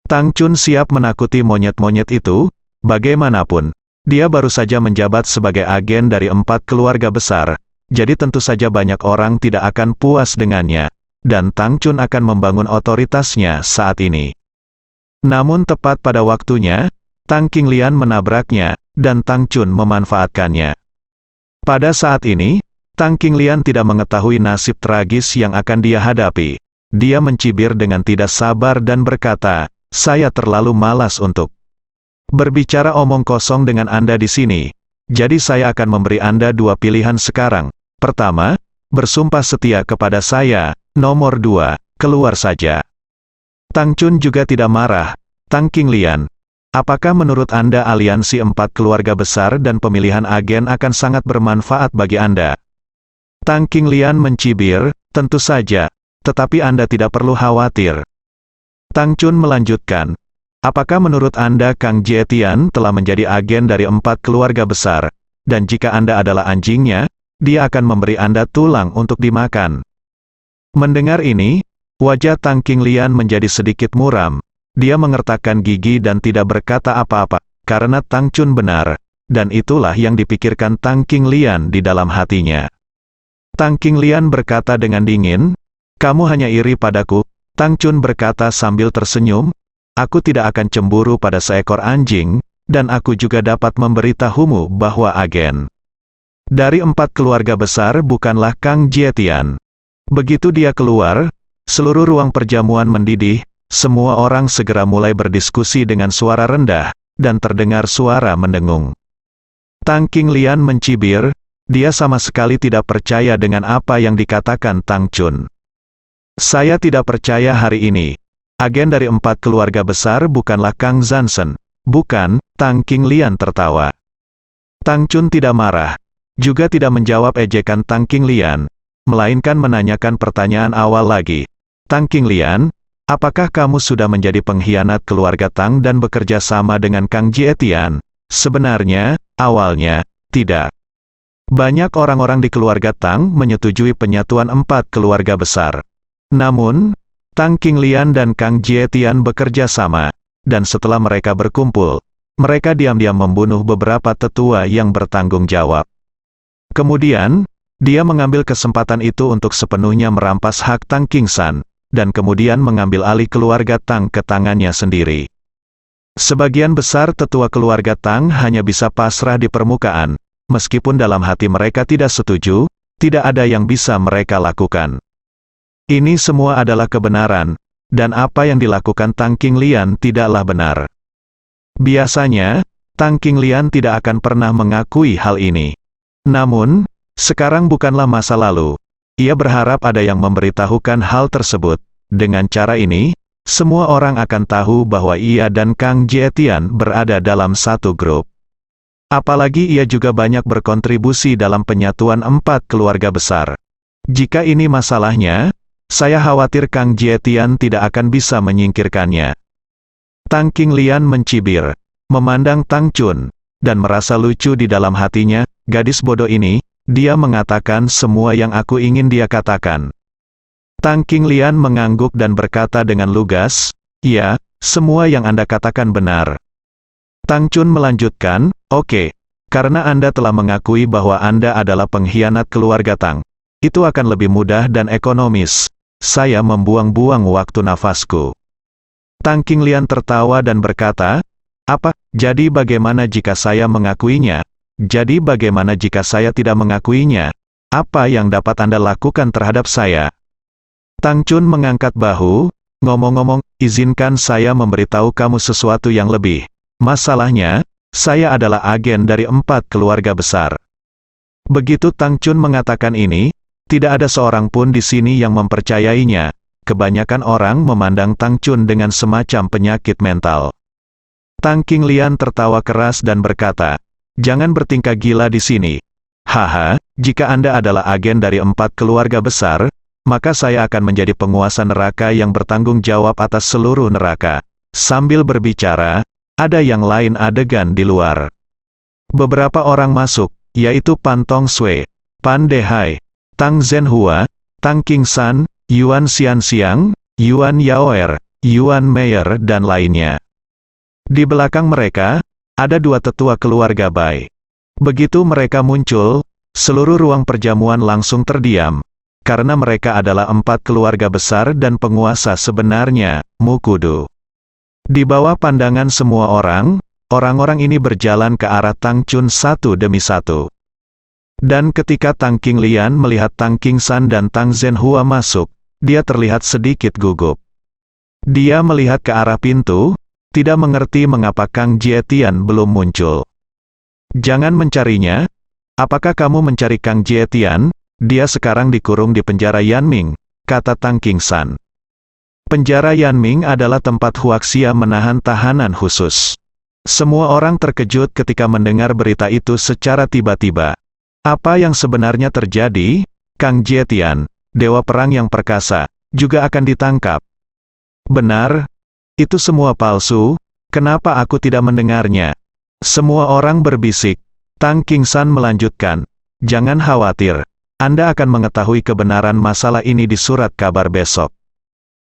B: Tang Chun siap menakuti monyet-monyet itu, bagaimanapun. Dia baru saja menjabat sebagai agen dari 4 keluarga besar, jadi tentu saja banyak orang tidak akan puas dengannya, dan Tang Chun akan membangun otoritasnya saat ini. Namun tepat pada waktunya, Tang Qinglian menabraknya, dan Tang Chun memanfaatkannya. Pada saat ini, Tang Qinglian tidak mengetahui nasib tragis yang akan dia hadapi. Dia mencibir dengan tidak sabar dan berkata, saya terlalu malas untuk berbicara omong kosong dengan Anda di sini. Jadi saya akan memberi Anda 2 pilihan sekarang. Pertama, bersumpah setia kepada saya. Nomor 2, keluar saja. Tang Chun juga tidak marah. Tang Qinglian, apakah menurut Anda aliansi 4 keluarga besar dan pemilihan agen akan sangat bermanfaat bagi Anda? Tang Qinglian mencibir, tentu saja. Tetapi Anda tidak perlu khawatir. Tang Chun melanjutkan, apakah menurut Anda Kang Jietian telah menjadi agen dari 4 keluarga besar, dan jika Anda adalah anjingnya, dia akan memberi Anda tulang untuk dimakan? Mendengar ini, wajah Tang Qinglian menjadi sedikit muram. Dia mengertakkan gigi dan tidak berkata apa-apa, karena Tang Chun benar, dan itulah yang dipikirkan Tang Qinglian di dalam hatinya. Tang Qinglian berkata dengan dingin, kamu hanya iri padaku. Tang Chun berkata sambil tersenyum, aku tidak akan cemburu pada seekor anjing, dan aku juga dapat memberitahumu bahwa agen dari 4 keluarga besar bukanlah Kang Jietian. Begitu dia keluar, seluruh ruang perjamuan mendidih, semua orang segera mulai berdiskusi dengan suara rendah, dan terdengar suara mendengung. Tang Qinglian mencibir, dia sama sekali tidak percaya dengan apa yang dikatakan Tang Chun. Saya tidak percaya hari ini. Agen dari 4 keluarga besar bukanlah Kang Zansen. Bukan, Tang Qinglian tertawa. Tang Chun tidak marah, juga tidak menjawab ejekan Tang Qinglian, melainkan menanyakan pertanyaan awal lagi. Tang Qinglian, apakah kamu sudah menjadi pengkhianat keluarga Tang dan bekerja sama dengan Kang Jietian? Sebenarnya, awalnya, tidak. Banyak orang-orang di keluarga Tang menyetujui penyatuan 4 keluarga besar. Namun, Tang Qinglian dan Kang Jietian bekerja sama, dan setelah mereka berkumpul, mereka diam-diam membunuh beberapa tetua yang bertanggung jawab. Kemudian, dia mengambil kesempatan itu untuk sepenuhnya merampas hak Tang Qingsan, dan kemudian mengambil alih keluarga Tang ke tangannya sendiri. Sebagian besar tetua keluarga Tang hanya bisa pasrah di permukaan, meskipun dalam hati mereka tidak setuju, tidak ada yang bisa mereka lakukan. Ini semua adalah kebenaran, dan apa yang dilakukan Tang Qinglian tidaklah benar. Biasanya, Tang Qinglian tidak akan pernah mengakui hal ini. Namun, sekarang bukanlah masa lalu. Ia berharap ada yang memberitahukan hal tersebut. Dengan cara ini, semua orang akan tahu bahwa ia dan Kang Jietian berada dalam satu grup. Apalagi ia juga banyak berkontribusi dalam penyatuan 4 keluarga besar. Jika ini masalahnya, saya khawatir Kang Jietian tidak akan bisa menyingkirkannya. Tang Qinglian mencibir, memandang Tang Chun, dan merasa lucu di dalam hatinya. Gadis bodoh ini, dia mengatakan semua yang aku ingin dia katakan. Tang Qinglian mengangguk dan berkata dengan lugas, "Ya, semua yang Anda katakan benar." Tang Chun melanjutkan, "Oke, karena Anda telah mengakui bahwa Anda adalah pengkhianat keluarga Tang. Itu akan lebih mudah dan ekonomis. Saya membuang-buang waktu nafasku." Tang Qinglian tertawa dan berkata, "Apa, jadi bagaimana jika saya mengakuinya? Jadi bagaimana jika saya tidak mengakuinya? Apa yang dapat Anda lakukan terhadap saya?" Tang Chun mengangkat bahu, "Ngomong-ngomong, izinkan saya memberitahu kamu sesuatu yang lebih. Masalahnya, saya adalah agen dari 4 keluarga besar." Begitu Tang Chun mengatakan ini, tidak ada seorang pun di sini yang mempercayainya. Kebanyakan orang memandang Tang Chun dengan semacam penyakit mental. Tang Qinglian tertawa keras dan berkata, "Jangan bertingkah gila di sini. Haha, jika Anda adalah agen dari 4 keluarga besar, maka saya akan menjadi penguasa neraka yang bertanggung jawab atas seluruh neraka." Sambil berbicara, ada yang lain adegan di luar. Beberapa orang masuk, yaitu Pan Tong Sui, Pan Dehai, Tang Zhenhua, Tang Qingsan, Yuan Xianxiang, Yuan Yaoer, Yuan Meier dan lainnya. Di belakang mereka, ada 2 tetua keluarga Bai. Begitu mereka muncul, seluruh ruang perjamuan langsung terdiam. Karena mereka adalah 4 keluarga besar dan penguasa sebenarnya, Mukudu. Di bawah pandangan semua orang, orang-orang ini berjalan ke arah Tang Chun satu demi satu. Dan ketika Tang Qinglian melihat Tang Qingsan dan Tang Zhenhua masuk, dia terlihat sedikit gugup. Dia melihat ke arah pintu, tidak mengerti mengapa Kang Jietian belum muncul. "Jangan mencarinya. Apakah kamu mencari Kang Jietian? Dia sekarang dikurung di penjara Yanming," kata Tang Qingsan. Penjara Yanming adalah tempat Huaxia menahan tahanan khusus. Semua orang terkejut ketika mendengar berita itu secara tiba-tiba. Apa yang sebenarnya terjadi? Kang Jietian, dewa perang yang perkasa, juga akan ditangkap. Benar? Itu semua palsu? Kenapa aku tidak mendengarnya? Semua orang berbisik. Tang Qingsan melanjutkan, "Jangan khawatir. Anda akan mengetahui kebenaran masalah ini di surat kabar besok."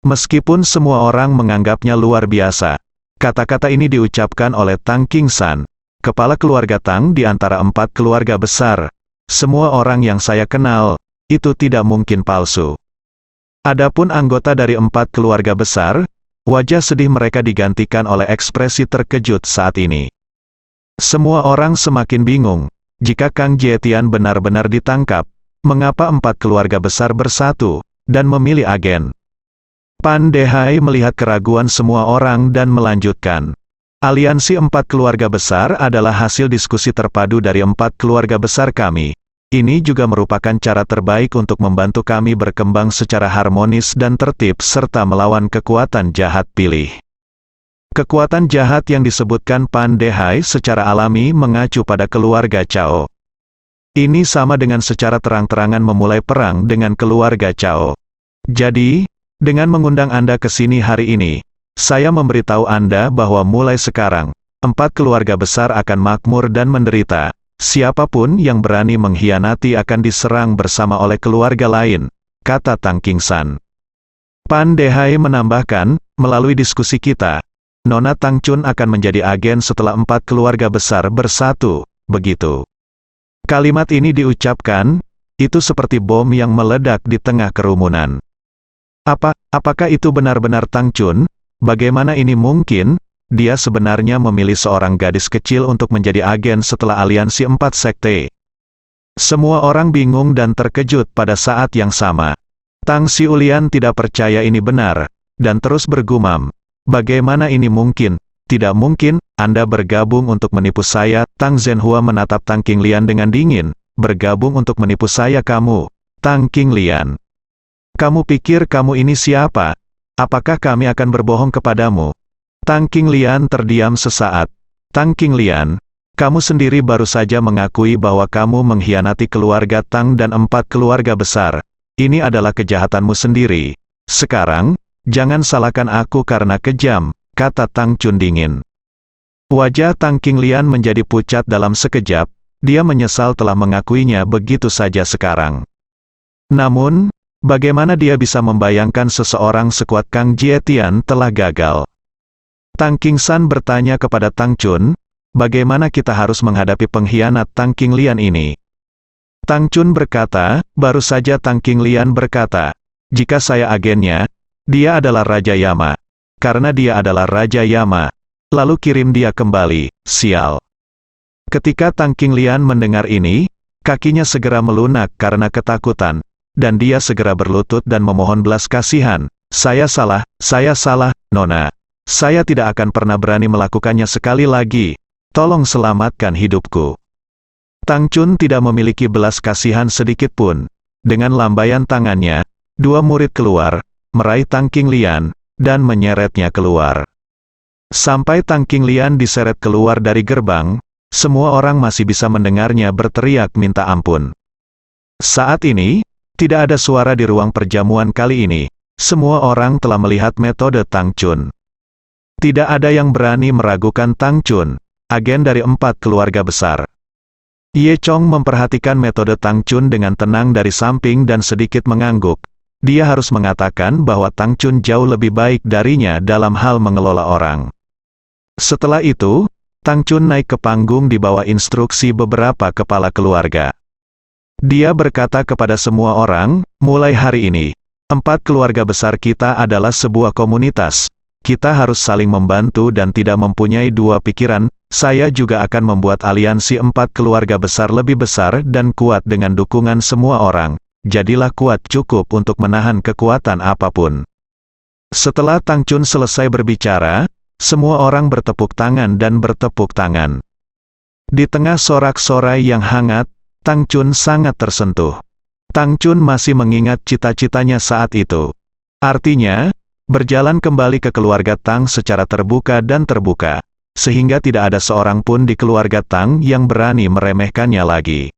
B: Meskipun semua orang menganggapnya luar biasa, kata-kata ini diucapkan oleh Tang Qingsan, kepala keluarga Tang di antara 4 keluarga besar. Semua orang yang saya kenal, itu tidak mungkin palsu. Adapun anggota dari 4 keluarga besar, wajah sedih mereka digantikan oleh ekspresi terkejut saat ini. Semua orang semakin bingung, jika Kang Jietian benar-benar ditangkap, mengapa 4 keluarga besar bersatu, dan memilih agen? Pan Dehai melihat keraguan semua orang dan melanjutkan. Aliansi 4 keluarga besar adalah hasil diskusi terpadu dari 4 keluarga besar kami. Ini juga merupakan cara terbaik untuk membantu kami berkembang secara harmonis dan tertib serta melawan kekuatan jahat pilih. Kekuatan jahat yang disebutkan Pan Dehai secara alami mengacu pada keluarga Cao. Ini sama dengan secara terang-terangan memulai perang dengan keluarga Cao. Jadi, dengan mengundang Anda ke sini hari ini, saya memberitahu Anda bahwa mulai sekarang, 4 keluarga besar akan makmur dan menderita. Siapapun yang berani mengkhianati akan diserang bersama oleh keluarga lain, kata Tang Qingsan. Pan Dehai menambahkan, melalui diskusi kita, Nona Tang Chun akan menjadi agen setelah 4 keluarga besar bersatu, begitu. Kalimat ini diucapkan, itu seperti bom yang meledak di tengah kerumunan. Apakah itu benar-benar Tang Chun? Bagaimana ini mungkin? Dia sebenarnya memilih seorang gadis kecil untuk menjadi agen setelah aliansi 4 sekte. Semua orang bingung dan terkejut pada saat yang sama. Tang Xiulian tidak percaya ini benar, dan terus bergumam. Bagaimana ini mungkin? Tidak mungkin, Anda bergabung untuk menipu saya. Tang Zhenhua menatap Tang Qinglian dengan dingin. Bergabung untuk menipu saya kamu, Tang Qinglian. Kamu pikir kamu ini siapa? Apakah kami akan berbohong kepadamu? Tang Qinglian terdiam sesaat. Tang Qinglian, kamu sendiri baru saja mengakui bahwa kamu mengkhianati keluarga Tang dan 4 keluarga besar. Ini adalah kejahatanmu sendiri. Sekarang, jangan salahkan aku karena kejam, kata Tang Chun dingin. Wajah Tang Qinglian menjadi pucat dalam sekejap, dia menyesal telah mengakuinya begitu saja sekarang. Namun, bagaimana dia bisa membayangkan seseorang sekuat Kang Jietian telah gagal? Tang Qingsan bertanya kepada Tang Chun, bagaimana kita harus menghadapi pengkhianat Tang Qinglian ini? Tang Chun berkata, baru saja Tang Qinglian berkata, jika saya agennya, dia adalah Raja Yama. Karena dia adalah Raja Yama, lalu kirim dia kembali, sial. Ketika Tang Qinglian mendengar ini, kakinya segera melunak karena ketakutan, dan dia segera berlutut dan memohon belas kasihan. Saya salah, Nona. Saya tidak akan pernah berani melakukannya sekali lagi. Tolong selamatkan hidupku. Tang Chun tidak memiliki belas kasihan sedikit pun. Dengan lambaian tangannya, 2 murid keluar, meraih Tang Qinglian, dan menyeretnya keluar. Sampai Tang Qinglian diseret keluar dari gerbang, semua orang masih bisa mendengarnya berteriak minta ampun. Saat ini, tidak ada suara di ruang perjamuan kali ini. Semua orang telah melihat metode Tang Chun. Tidak ada yang berani meragukan Tang Chun, agen dari 4 keluarga besar. Ye Chong memperhatikan metode Tang Chun dengan tenang dari samping dan sedikit mengangguk. Dia harus mengatakan bahwa Tang Chun jauh lebih baik darinya dalam hal mengelola orang. Setelah itu, Tang Chun naik ke panggung di bawah instruksi beberapa kepala keluarga. Dia berkata kepada semua orang, mulai hari ini, 4 keluarga besar kita adalah sebuah komunitas. Kita harus saling membantu dan tidak mempunyai dua pikiran. Saya juga akan membuat aliansi 4 keluarga besar lebih besar dan kuat dengan dukungan semua orang. Jadilah kuat cukup untuk menahan kekuatan apapun. Setelah Tang Chun selesai berbicara, semua orang bertepuk tangan dan bertepuk tangan. Di tengah sorak-sorai yang hangat, Tang Chun sangat tersentuh. Tang Chun masih mengingat cita-citanya saat itu. Artinya, berjalan kembali ke keluarga Tang secara terbuka dan terbuka, sehingga tidak ada seorang pun di keluarga Tang yang berani meremehkannya lagi.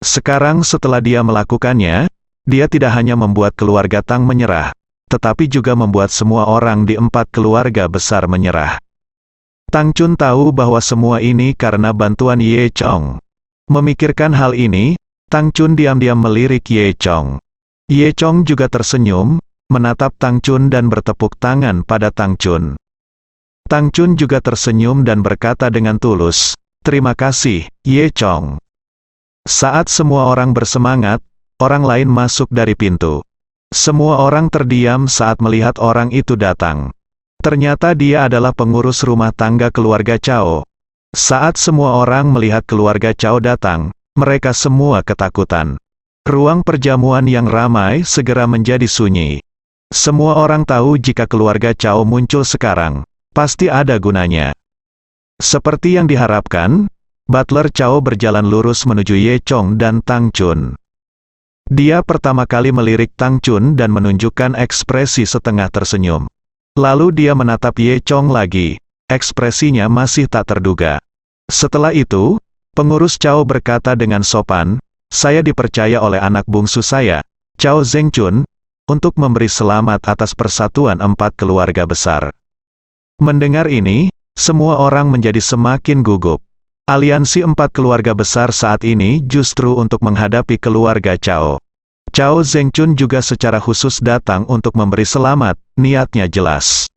B: Sekarang setelah dia melakukannya, dia tidak hanya membuat keluarga Tang menyerah, tetapi juga membuat semua orang di 4 keluarga besar menyerah. Tang Chun tahu bahwa semua ini karena bantuan Ye Chong. Memikirkan hal ini, Tang Chun diam-diam melirik Ye Chong. Ye Chong juga tersenyum, menatap Tang Chun dan bertepuk tangan pada Tang Chun. Tang Chun juga tersenyum dan berkata dengan tulus, "Terima kasih, Ye Chong." Saat semua orang bersemangat, orang lain masuk dari pintu. Semua orang terdiam saat melihat orang itu datang. Ternyata dia adalah pengurus rumah tangga keluarga Chao. Saat semua orang melihat keluarga Chao datang, mereka semua ketakutan. Ruang perjamuan yang ramai segera menjadi sunyi. Semua orang tahu jika keluarga Chao muncul sekarang, pasti ada gunanya. Seperti yang diharapkan, butler Chao berjalan lurus menuju Ye Chong dan Tang Chun. Dia pertama kali melirik Tang Chun dan menunjukkan ekspresi setengah tersenyum. Lalu dia menatap Ye Chong lagi, ekspresinya masih tak terduga. Setelah itu, pengurus Chao berkata dengan sopan, "Saya dipercaya oleh anak bungsu saya, Chao Zhengchun, untuk memberi selamat atas persatuan 4 keluarga besar." Mendengar ini, semua orang menjadi semakin gugup. Aliansi 4 keluarga besar saat ini justru untuk menghadapi keluarga Chao. Chao Zhengchun juga secara khusus datang untuk memberi selamat, niatnya jelas.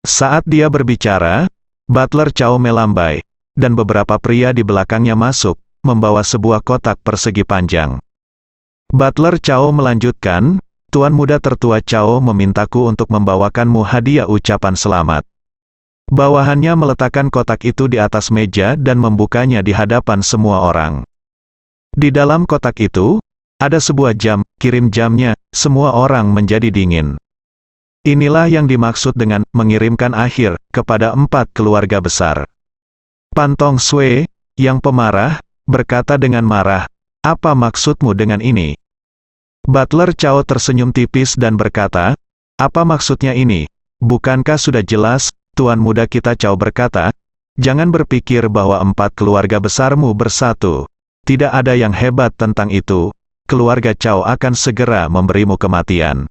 B: Saat dia berbicara, butler Chao melambai, dan beberapa pria di belakangnya masuk, membawa sebuah kotak persegi panjang. Butler Chao melanjutkan, Tuan muda tertua Chao memintaku untuk membawakanmu hadiah ucapan selamat. Bawahannya meletakkan kotak itu di atas meja dan membukanya di hadapan semua orang. Di dalam kotak itu, ada sebuah jam, kirim jamnya, semua orang menjadi dingin. Inilah yang dimaksud dengan mengirimkan akhir kepada 4 keluarga besar. Pan Tong Swe, yang pemarah, berkata dengan marah, "Apa maksudmu dengan ini?" Butler Chao tersenyum tipis dan berkata, "Apa maksudnya ini? Bukankah sudah jelas?" Tuan muda kita Chao berkata, "Jangan berpikir bahwa 4 keluarga besarmu bersatu. Tidak ada yang hebat tentang itu. Keluarga Chao akan segera memberimu kematian."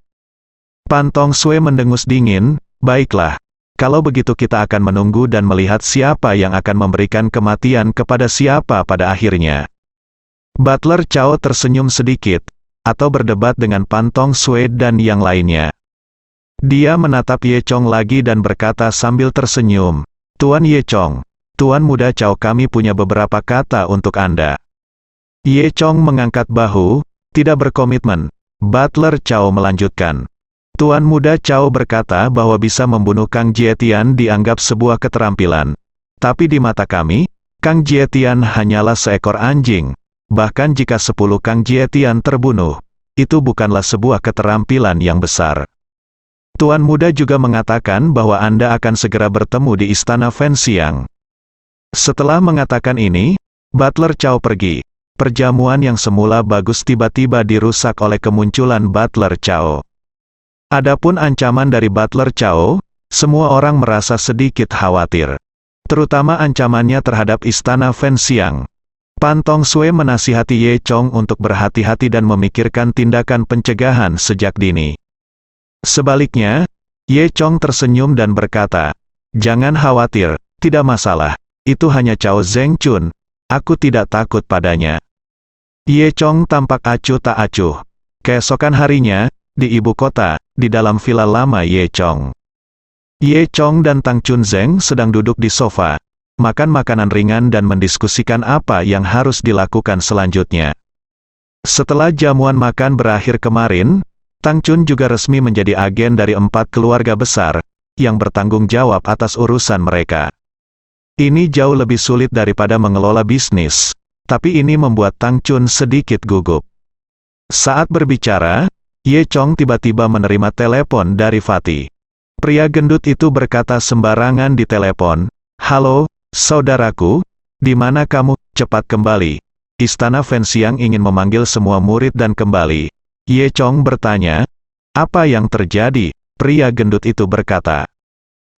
B: Pan Tong Swe mendengus dingin, "Baiklah. Kalau begitu kita akan menunggu dan melihat siapa yang akan memberikan kematian kepada siapa pada akhirnya." Butler Chao tersenyum sedikit, atau berdebat dengan Pan Tong Swe dan yang lainnya. Dia menatap Ye Chong lagi dan berkata sambil tersenyum, "Tuan Ye Chong, Tuan muda Chao, kami punya beberapa kata untuk Anda." Ye Chong mengangkat bahu, tidak berkomitmen. Butler Chao melanjutkan, "Tuan muda Chao berkata bahwa bisa membunuh Kang Jietian dianggap sebuah keterampilan. Tapi di mata kami, Kang Jietian hanyalah seekor anjing. Bahkan jika 10 Kang Jietian terbunuh, itu bukanlah sebuah keterampilan yang besar. Tuan muda juga mengatakan bahwa Anda akan segera bertemu di istana Fenxiang." Setelah mengatakan ini, Butler Chao pergi. Perjamuan yang semula bagus tiba-tiba dirusak oleh kemunculan Butler Chao. Adapun ancaman dari Butler Chao, semua orang merasa sedikit khawatir. Terutama ancamannya terhadap istana Fenxiang. Pan Tong Swe menasihati Ye Chong untuk berhati-hati dan memikirkan tindakan pencegahan sejak dini. Sebaliknya, Ye Chong tersenyum dan berkata, "Jangan khawatir, tidak masalah. Itu hanya Chao Zhengchun. Aku tidak takut padanya." Ye Chong tampak acuh tak acuh. Keesokan harinya, di ibu kota, di dalam villa lama Ye Chong. Ye Chong dan Tang Chun Zeng sedang duduk di sofa, makan makanan ringan dan mendiskusikan apa yang harus dilakukan selanjutnya. Setelah jamuan makan berakhir kemarin, Tang Chun juga resmi menjadi agen dari 4 keluarga besar, yang bertanggung jawab atas urusan mereka. Ini jauh lebih sulit daripada mengelola bisnis, tapi ini membuat Tang Chun sedikit gugup. Saat berbicara, Ye Chong tiba-tiba menerima telepon dari Fatih. Pria gendut itu berkata sembarangan di telepon, "Halo, saudaraku, di mana kamu? Cepat kembali. Istana Fenxiang ingin memanggil semua murid dan kembali." Ye Chong bertanya, "Apa yang terjadi?" Pria gendut itu berkata,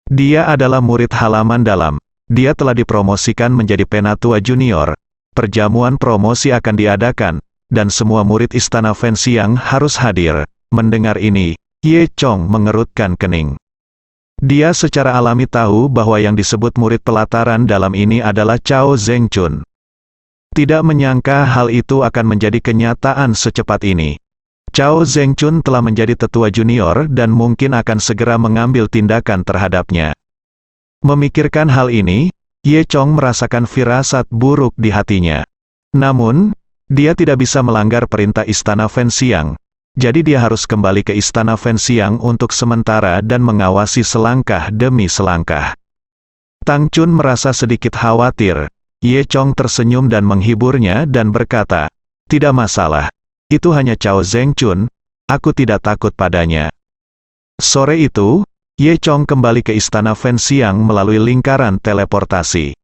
B: "Dia adalah murid halaman dalam. Dia telah dipromosikan menjadi penatua junior. Perjamuan promosi akan diadakan, dan semua murid istana Fenxiang harus hadir." Mendengar ini, Ye Chong mengerutkan kening. Dia secara alami tahu bahwa yang disebut murid pelataran dalam ini adalah Chao Zhengchun. Tidak menyangka hal itu akan menjadi kenyataan secepat ini. Chao Zhengchun telah menjadi tetua junior dan mungkin akan segera mengambil tindakan terhadapnya. Memikirkan hal ini, Ye Chong merasakan firasat buruk di hatinya. Namun, dia tidak bisa melanggar perintah istana Fenxiang. Jadi dia harus kembali ke istana Fenxiang untuk sementara dan mengawasi selangkah demi selangkah. Tang Chun merasa sedikit khawatir. Ye Chong tersenyum dan menghiburnya dan berkata, "Tidak masalah. Itu hanya Chao Zhengchun, aku tidak takut padanya." Sore itu, Ye Chong kembali ke istana Fenxiang melalui lingkaran teleportasi.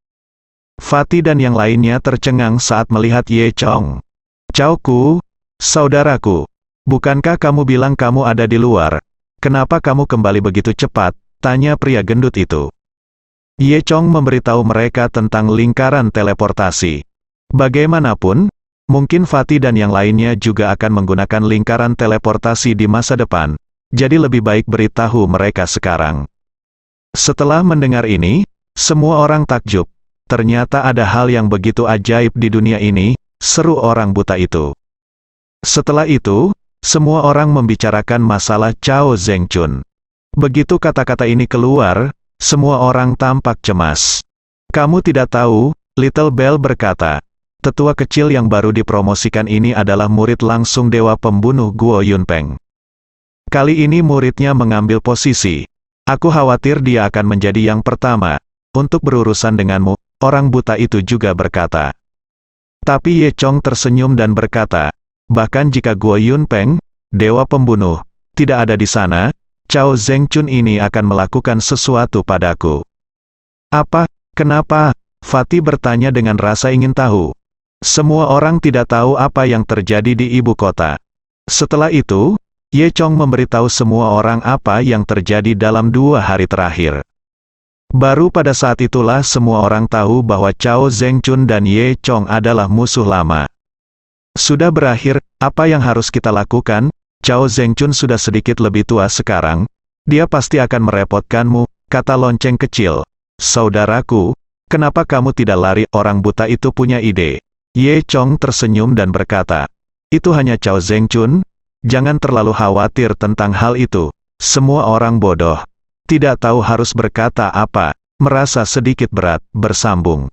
B: Fatih dan yang lainnya tercengang saat melihat Ye Chong. "Chao Ku, saudaraku, bukankah kamu bilang kamu ada di luar? Kenapa kamu kembali begitu cepat?" tanya pria gendut itu. Ye Chong memberitahu mereka tentang lingkaran teleportasi. Bagaimanapun, mungkin Fatih dan yang lainnya juga akan menggunakan lingkaran teleportasi di masa depan, jadi lebih baik beritahu mereka sekarang. Setelah mendengar ini, semua orang takjub. Ternyata ada hal yang begitu ajaib di dunia ini, seru orang buta itu. Setelah itu, semua orang membicarakan masalah Chao Zhengchun. Begitu kata-kata ini keluar, semua orang tampak cemas. "Kamu tidak tahu," Little Bell berkata. "Tetua kecil yang baru dipromosikan ini adalah murid langsung dewa pembunuh Guo Yunpeng. Kali ini muridnya mengambil posisi. Aku khawatir dia akan menjadi yang pertama untuk berurusan denganmu, orang buta itu juga berkata. Tapi Ye Chong tersenyum dan berkata, bahkan jika Guo Yunpeng, dewa pembunuh, tidak ada di sana, Cao Zhengchun ini akan melakukan sesuatu padaku. Apa? Kenapa? Fatih bertanya dengan rasa ingin tahu. Semua orang tidak tahu apa yang terjadi di ibu kota. Setelah itu, Ye Chong memberitahu semua orang apa yang terjadi dalam 2 hari terakhir. Baru pada saat itulah semua orang tahu bahwa Cao Zhengchun dan Ye Chong adalah musuh lama. Sudah berakhir, apa yang harus kita lakukan? Cao Zhengchun sudah sedikit lebih tua sekarang. Dia pasti akan merepotkanmu, kata lonceng kecil. Saudaraku, kenapa kamu tidak lari? Orang buta itu punya ide. Ye Chong tersenyum dan berkata, itu hanya Cao Zhengchun. Jangan terlalu khawatir tentang hal itu. Semua orang bodoh. Tidak tahu harus berkata apa. Merasa sedikit berat, bersambung.